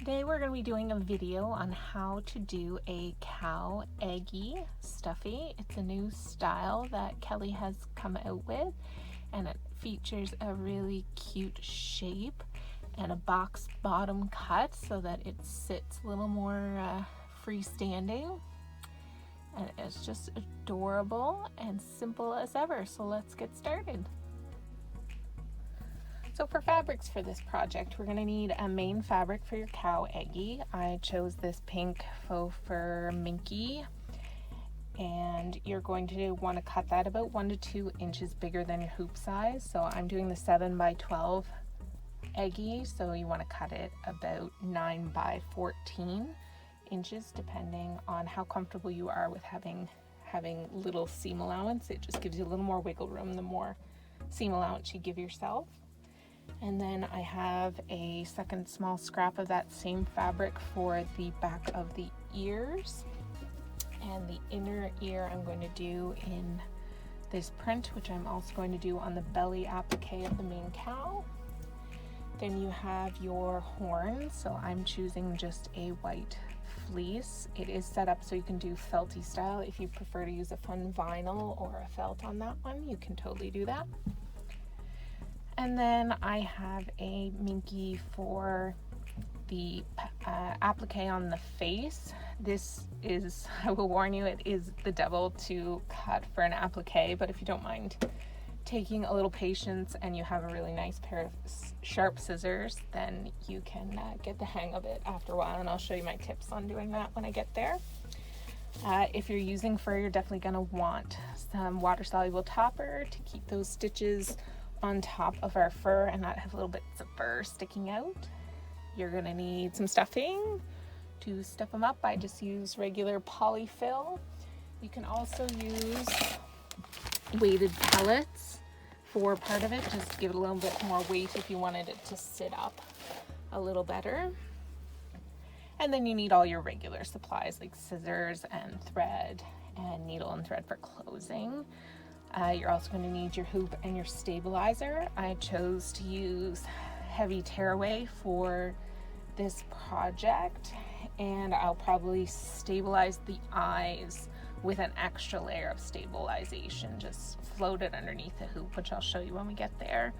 Today we're going to be doing a video on how to do a cow Eggie Stuffie. It's a new style that Kelly has come out with, and it features a really cute shape and a box bottom cut so that it sits a little more freestanding, and it's just adorable and simple as ever. So let's get started. So for fabrics for this project, we're going to need a main fabric for your cow Eggie. I chose this pink faux fur minky, and you're going to want to cut that about 1 to 2 inches bigger than your hoop size. So I'm doing the 7 by 12 Eggie, so you want to cut it about 9 by 14 inches depending on how comfortable you are with having little seam allowance. It just gives you a little more wiggle room the more seam allowance you give yourself. And then I have a second small scrap of that same fabric for the back of the ears, and the inner ear I'm going to do in this print, which I'm also going to do on the belly applique of the main cow. Then you have your horns, so I'm choosing just a white fleece. It is set up so you can do felty style. If you prefer to use a fun vinyl or a felt on that one, you can totally do that. And then I have a minky for the applique on the face. This is, I will warn you, it is the devil to cut for an applique, but if you don't mind taking a little patience and you have a really nice pair of sharp scissors, then you can get the hang of it after a while, and I'll show you my tips on doing that when I get there. If you're using fur, you're definitely going to want some water-soluble topper to keep those stitches on top of our fur and not have little bits of fur sticking out. You're going to need some stuffing to stuff them up. I just use regular polyfill. You can also use weighted pellets for part of it, just to give it a little bit more weight if you wanted it to sit up a little better. And then you need all your regular supplies like scissors and thread and needle and thread for closing. You're also going to need your hoop and your stabilizer. I chose to use heavy tearaway for this project, and I'll probably stabilize the eyes with an extra layer of stabilization, just floated underneath the hoop, which I'll show you when we get there,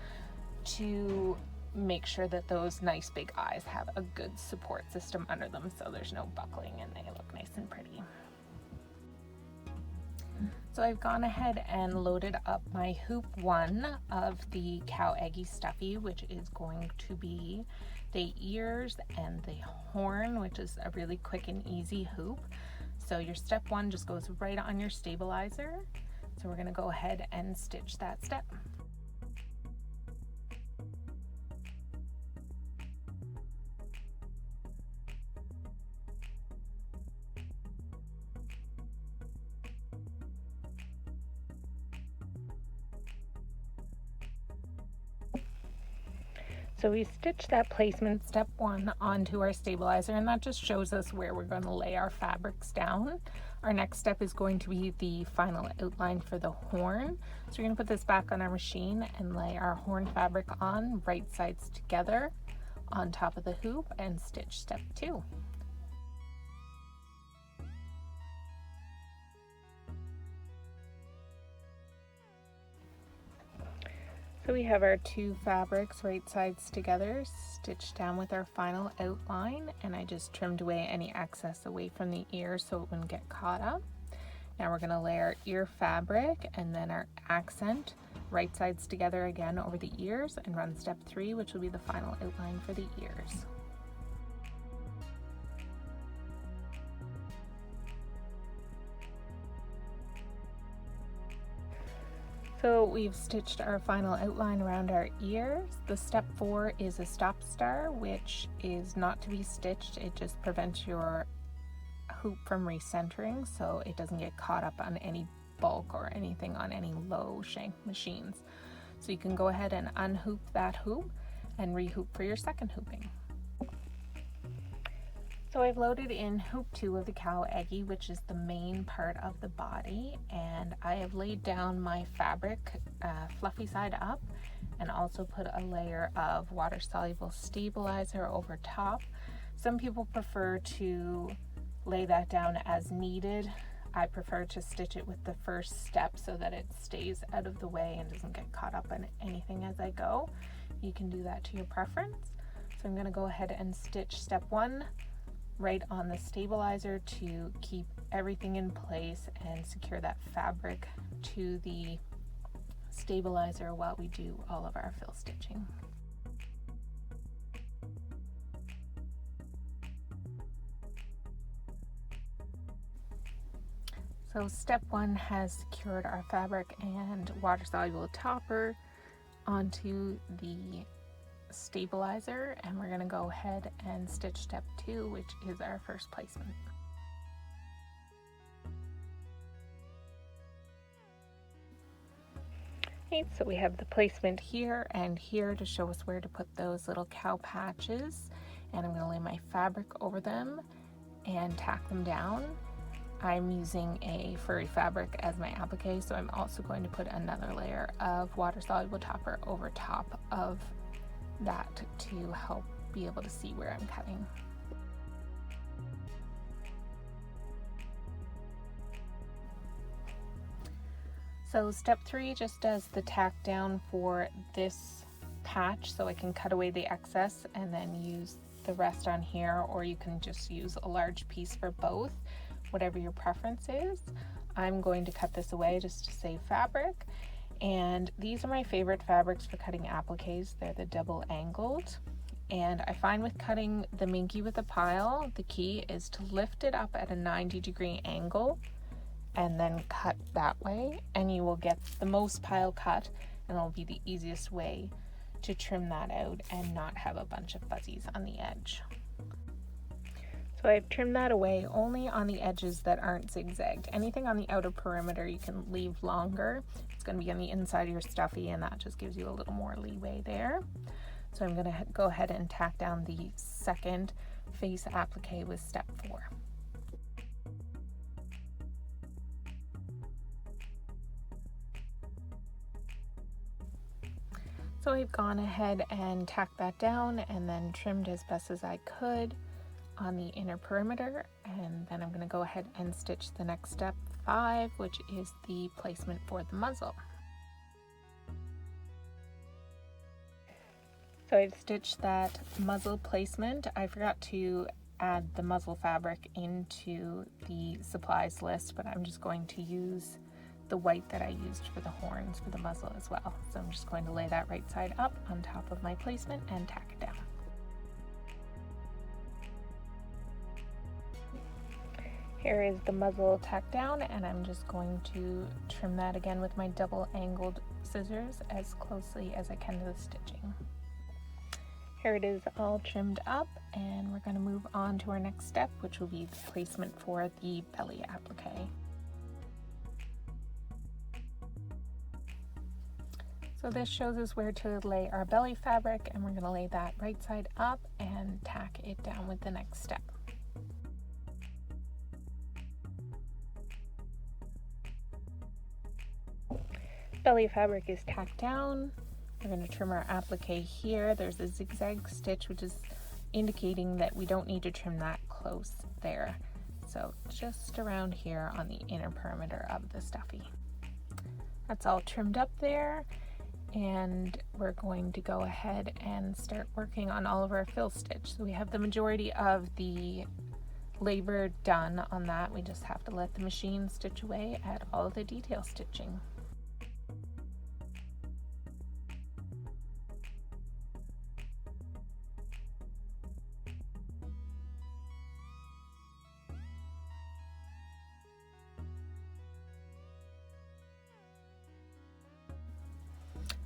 to make sure that those nice big eyes have a good support system under them so there's no buckling and they look nice and pretty. So I've gone ahead and loaded up my hoop 1 of the cow Eggie Stuffie, which is going to be the ears and the horn, which is a really quick and easy hoop. So your step 1 just goes right on your stabilizer. So we're going to go ahead and stitch that step. So we stitched that placement step 1 onto our stabilizer, and that just shows us where we're going to lay our fabrics down. Our next step is going to be the final outline for the horn. So we're going to put this back on our machine and lay our horn fabric on, right sides together on top of the hoop, and stitch step 2. So we have our 2 fabrics right sides together, stitched down with our final outline, and I just trimmed away any excess away from the ear so it wouldn't get caught up. Now we're going to lay our ear fabric and then our accent right sides together again over the ears and run step 3, which will be the final outline for the ears. So we've stitched our final outline around our ears. The step 4 is a stop star, which is not to be stitched. It just prevents your hoop from recentering so it doesn't get caught up on any bulk or anything on any low shank machines. So you can go ahead and unhoop that hoop and rehoop for your second hooping. So I've loaded in hoop 2 of the cow Eggie, which is the main part of the body, and I have laid down my fabric fluffy side up and also put a layer of water-soluble stabilizer over top Some people prefer to lay that down as needed. I prefer to stitch it with the first step so that it stays out of the way and doesn't get caught up in anything as I go. You can do that to your preference. So I'm going to go ahead and stitch step 1 right on the stabilizer to keep everything in place and secure that fabric to the stabilizer while we do all of our fill stitching. So step 1 has secured our fabric and water-soluble topper onto the stabilizer, and we're going to go ahead and stitch step 2, which is our first placement. Okay, so we have the placement here and here to show us where to put those little cow patches, and I'm going to lay my fabric over them and tack them down. I'm using a furry fabric as my applique, so I'm also going to put another layer of water-soluble topper over top of that to help be able to see where I'm cutting. So step 3 just does the tack down for this patch, so I can cut away the excess and then use the rest on here, or you can just use a large piece for both, whatever your preference is. I'm going to cut this away just to save fabric, and these are my favorite fabrics for cutting appliques. They're the double angled, and I find with cutting the minky with a pile, the key is to lift it up at a 90-degree angle and then cut that way, and you will get the most pile cut, and it'll be the easiest way to trim that out and not have a bunch of fuzzies on the edge. So I've trimmed that away only on the edges that aren't zigzagged. Anything on the outer perimeter you can leave longer. It's going to be on the inside of your stuffy, and that just gives you a little more leeway there. So I'm going to go ahead and tack down the second face applique with step 4. So I've gone ahead and tacked that down and then trimmed as best as I could on the inner perimeter, and then I'm going to go ahead and stitch the next step 5, which is the placement for the muzzle. So I've stitched that muzzle placement. I forgot to add the muzzle fabric into the supplies list, but I'm just going to use the white that I used for the horns for the muzzle as well. So I'm just going to lay that right side up on top of my placement and tack it down. Here is the muzzle tacked down, and I'm just going to trim that again with my double angled scissors as closely as I can to the stitching. Here it is all trimmed up, and we're going to move on to our next step, which will be the placement for the belly applique. So this shows us where to lay our belly fabric, and we're going to lay that right side up and tack it down with the next step. Belly fabric is tacked down. We're going to trim our applique here. There's a zigzag stitch, which is indicating that we don't need to trim that close there. So just around here on the inner perimeter of the stuffy. That's all trimmed up there, and we're going to go ahead and start working on all of our fill stitch. So we have the majority of the labor done on that. We just have to let the machine stitch away at all of the detail stitching.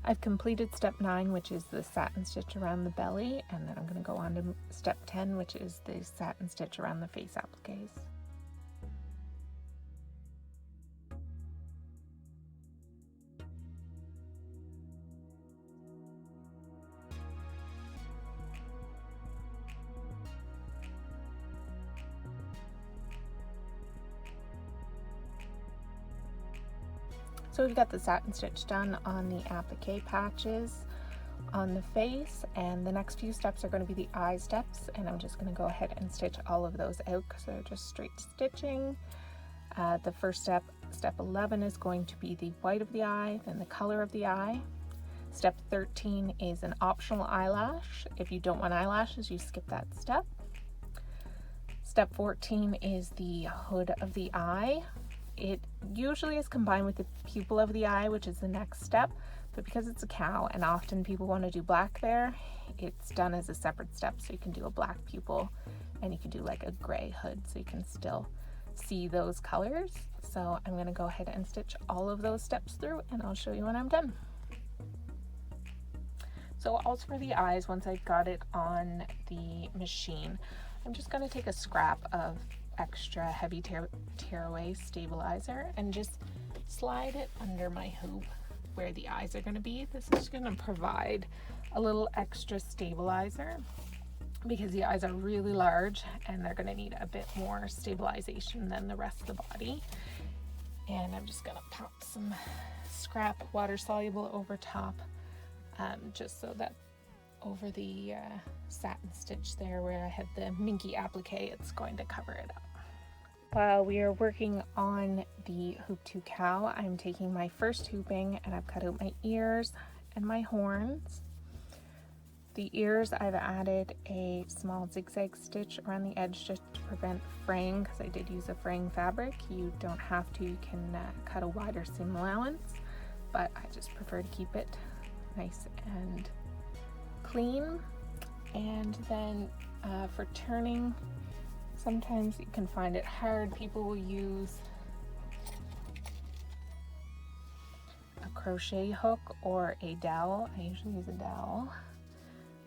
I've completed step 9, which is the satin stitch around the belly, and then I'm going to go on to step 10, which is the satin stitch around the face appliques. So we've got the satin stitch done on the applique patches. on the face, and the next few steps are going to be the eye steps, and I'm just going to go ahead and stitch all of those out because they're just straight stitching. The first step, step 11, is going to be the white of the eye, then the color of the eye. Step 13 is an optional eyelash. If you don't want eyelashes, you skip that step. Step 14 is the hood of the eye. It usually is combined with the pupil of the eye, which is the next step, but because it's a cow and often people want to do black there, it's done as a separate step. So you can do a black pupil and you can do like a gray hood so you can still see those colors. So I'm going to go ahead and stitch all of those steps through, and I'll show you when I'm done. So also for the eyes, once I've got it on the machine, I'm just going to take a scrap of extra heavy tearaway stabilizer and just slide it under my hoop where the eyes are going to be. This is going to provide a little extra stabilizer because the eyes are really large and they're going to need a bit more stabilization than the rest of the body. And I'm just going to pop some scrap water soluble over top, just so that over the satin stitch there where I had the minky applique, it's going to cover it up. While we are working on the Hoop to Cow, I'm taking my first hooping and I've cut out my ears and my horns. The ears, I've added a small zigzag stitch around the edge just to prevent fraying, because I did use a fraying fabric. You don't have to, you can cut a wider seam allowance, but I just prefer to keep it nice and clean. And then for turning, sometimes you can find it hard. People will use a crochet hook or a dowel. I usually use a dowel,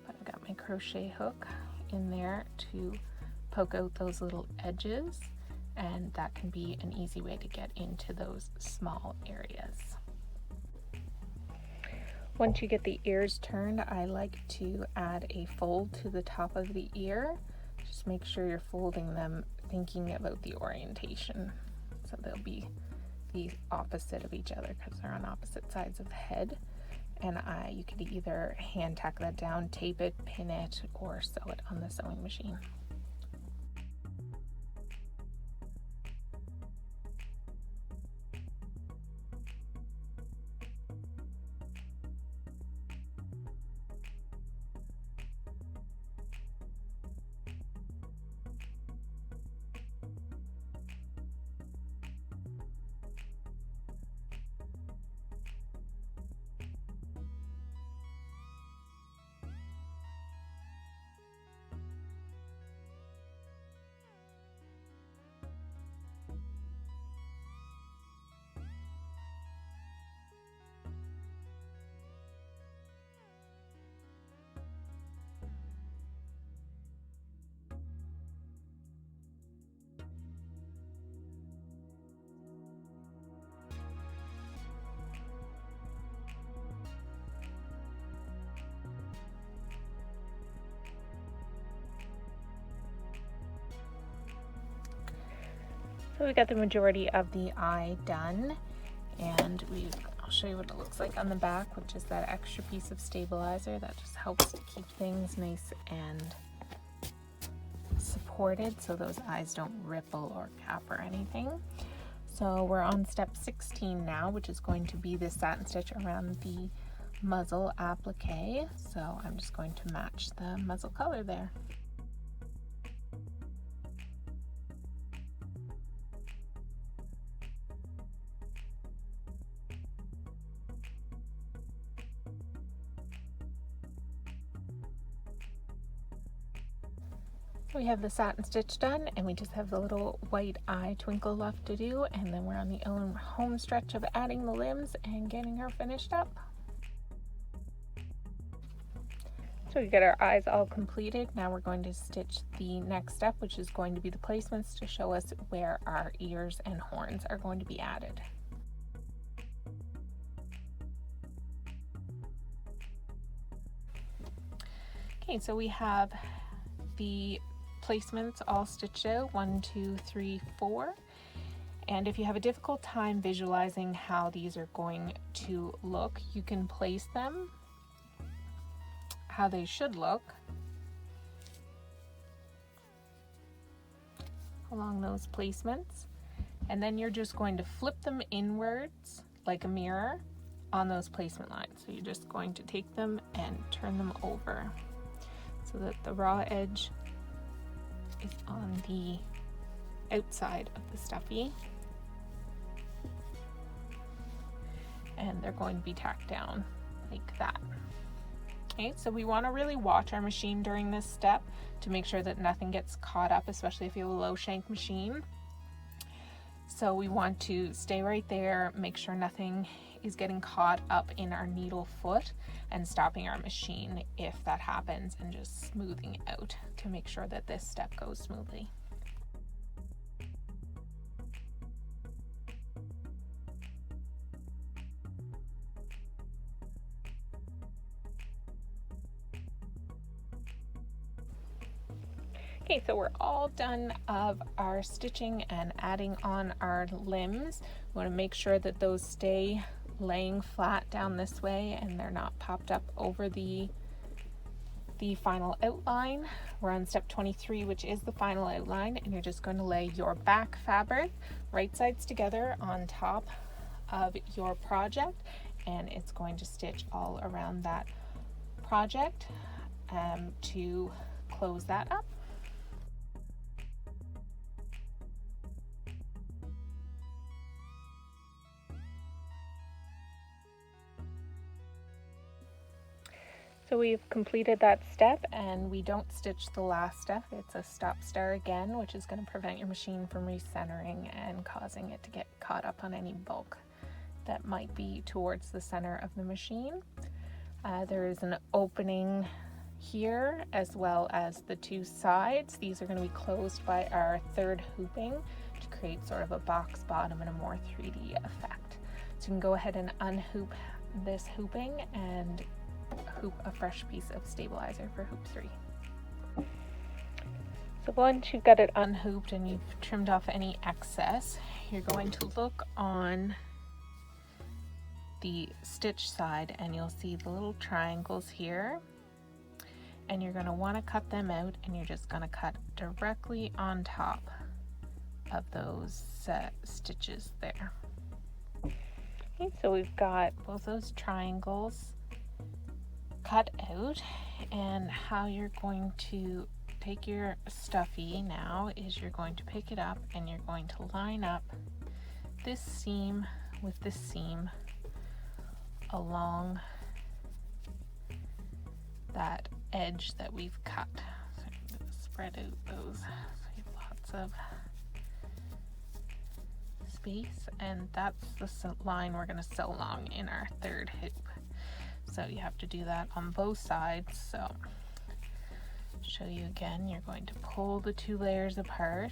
but I've got my crochet hook in there to poke out those little edges, and that can be an easy way to get into those small areas. Once you get the ears turned, I like to add a fold to the top of the ear. Just make sure you're folding them thinking about the orientation. So they'll be the opposite of each other because they're on opposite sides of the head. And you could either hand tack that down, tape it, pin it, or sew it on the sewing machine. So we got the majority of the eye done, and I'll show you what it looks like on the back, which is that extra piece of stabilizer that just helps to keep things nice and supported so those eyes don't ripple or cap or anything. So we're on step 16 now, which is going to be the satin stitch around the muzzle applique. So I'm just going to match the muzzle color there. We have the satin stitch done, and we just have the little white eye twinkle left to do, and then we're on the home stretch of adding the limbs and getting her finished up. So we get our eyes all completed. Now we're going to stitch the next step, which is going to be the placements to show us where our ears and horns are going to be added. Okay, so we have the placements all stitched out, 1, 2, 3, 4. And if you have a difficult time visualizing how these are going to look, you can place them how they should look along those placements. And then you're just going to flip them inwards like a mirror on those placement lines. So you're just going to take them and turn them over so that the raw edge is on the outside of the stuffy, and they're going to be tacked down like that. Okay, so we want to really watch our machine during this step to make sure that nothing gets caught up, especially if you have a low shank machine. So we want to stay right there, make sure nothing is getting caught up in our needle foot, and stopping our machine if that happens, and just smoothing out to make sure that this step goes smoothly. Okay, so we're all done of our stitching and adding on our limbs. We want to make sure that those stay laying flat down this way and they're not popped up over the final outline. We're on step 23, which is the final outline, and you're just going to lay your back fabric right sides together on top of your project, and it's going to stitch all around that project to close that up. So we've completed that step, and we don't stitch the last step. It's a stop star again, which is going to prevent your machine from recentering and causing it to get caught up on any bulk that might be towards the center of the machine. There is an opening here as well as the two sides. These are going to be closed by our third hooping to create sort of a box bottom and a more 3D effect. So you can go ahead and unhoop this hooping and hoop a fresh piece of stabilizer for hoop 3. So once you've got it unhooped and you've trimmed off any excess, you're going to look on the stitch side and you'll see the little triangles here, and you're going to want to cut them out, and you're just going to cut directly on top of those stitches there. Okay, so we've got both those triangles cut out, and how you're going to take your stuffy now is you're going to pick it up and you're going to line up this seam with this seam along that edge that we've cut. So I'm going to spread out those so you have lots of space, and that's the line we're going to sew along in our third hoop. So you have to do that on both sides. So show you again, you're going to pull the two layers apart,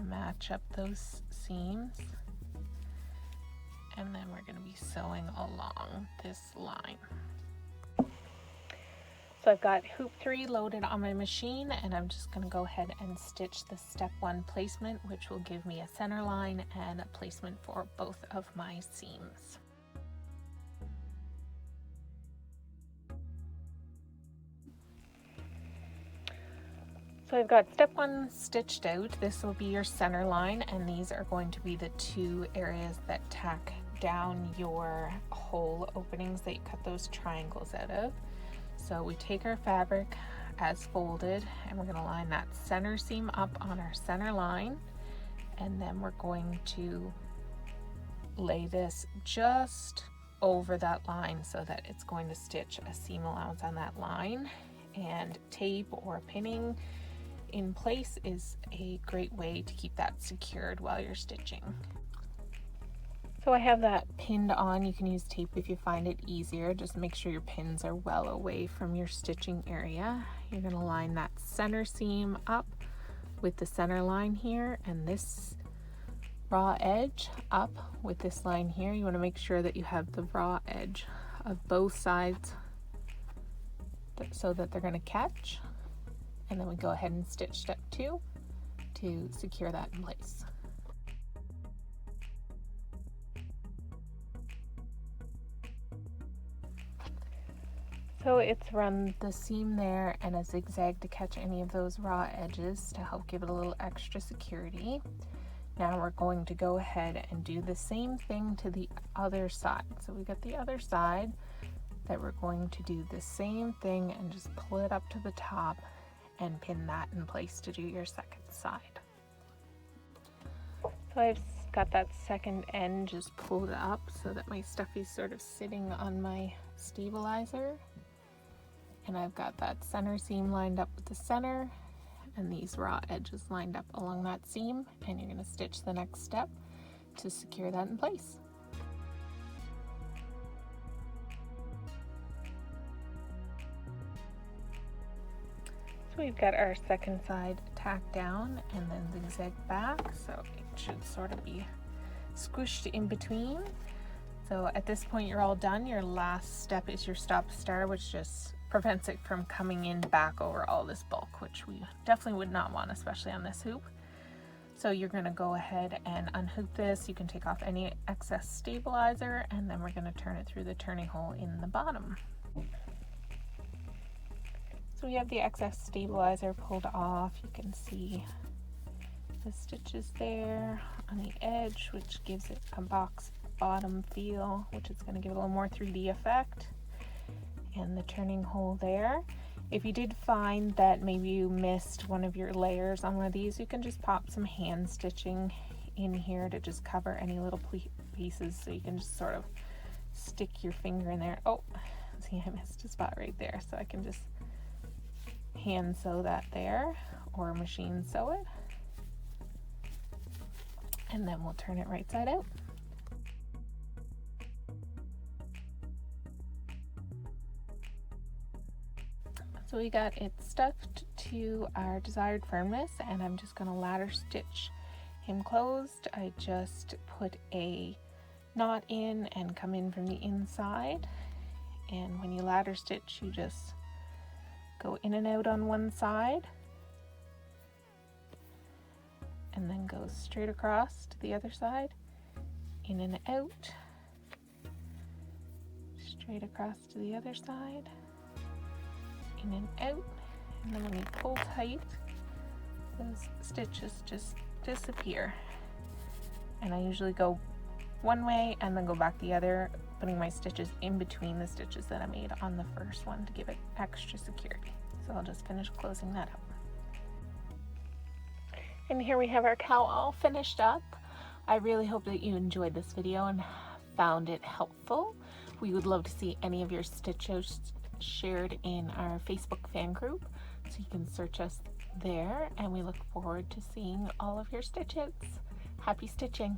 match up those seams, and then we're going to be sewing along this line. So I've got hoop 3 loaded on my machine, and I'm just going to go ahead and stitch the step 1 placement, which will give me a center line and a placement for both of my seams. So I've got step 1 stitched out. This will be your center line, and these are going to be the two areas that tack down your hole openings that you cut those triangles out of. So we take our fabric as folded, and we're going to line that center seam up on our center line, and then we're going to lay this just over that line so that it's going to stitch a seam allowance on that line. And tape or pinning in place is a great way to keep that secured while you're stitching. So I have that pinned on. You can use tape if you find it easier. Just make sure your pins are well away from your stitching area. You're going to line that center seam up with the center line here, and this raw edge up with this line here. You want to make sure that you have the raw edge of both sides so that they're going to catch. And then we go ahead and stitch step 2 to secure that in place. So it's run the seam there and a zigzag to catch any of those raw edges to help give it a little extra security. Now we're going to go ahead and do the same thing to the other side. So we got the other side that we're going to do the same thing and just pull it up to the top and pin that in place to do your second side. So I've got that second end just pulled up so that my Stuffie's sort of sitting on my stabilizer. And I've got that center seam lined up with the center and these raw edges lined up along that seam, and you're going to stitch the next step to secure that in place. So we've got our second side tacked down and then zigzag back, so it should sort of be squished in between. So at this point you're all done. Your last step is your stop star, which just prevents it from coming in back over all this bulk, which we definitely would not want, especially on this hoop. So you're going to go ahead and unhoop this. You can take off any excess stabilizer, and then we're going to turn it through the turning hole in the bottom. So we have the excess stabilizer pulled off. You can see the stitches there on the edge, which gives it a box bottom feel, which is going to give it a little more 3D effect. And the turning hole there. If you did find that maybe you missed one of your layers on one of these, you can just pop some hand stitching in here to just cover any little pieces, so you can just sort of stick your finger in there. Oh, see, I missed a spot right there, so I can just hand sew that there or machine sew it, and then we'll turn it right side out. So we got it stuffed to our desired firmness, and I'm just going to ladder stitch him closed. I just put a knot in and come in from the inside, and when you ladder stitch you just go in and out on one side and then go straight across to the other side, in and out, straight across to the other side, in and out, and then when you pull tight, those stitches just disappear. And I usually go one way and then go back the other, putting my stitches in between the stitches that I made on the first one to give it extra security. So I'll just finish closing that up. And here we have our cow all finished up. I really hope that you enjoyed this video and found it helpful. We would love to see any of your stitches shared in our Facebook fan group, so you can search us there, and we look forward to seeing all of your stitches. Happy stitching!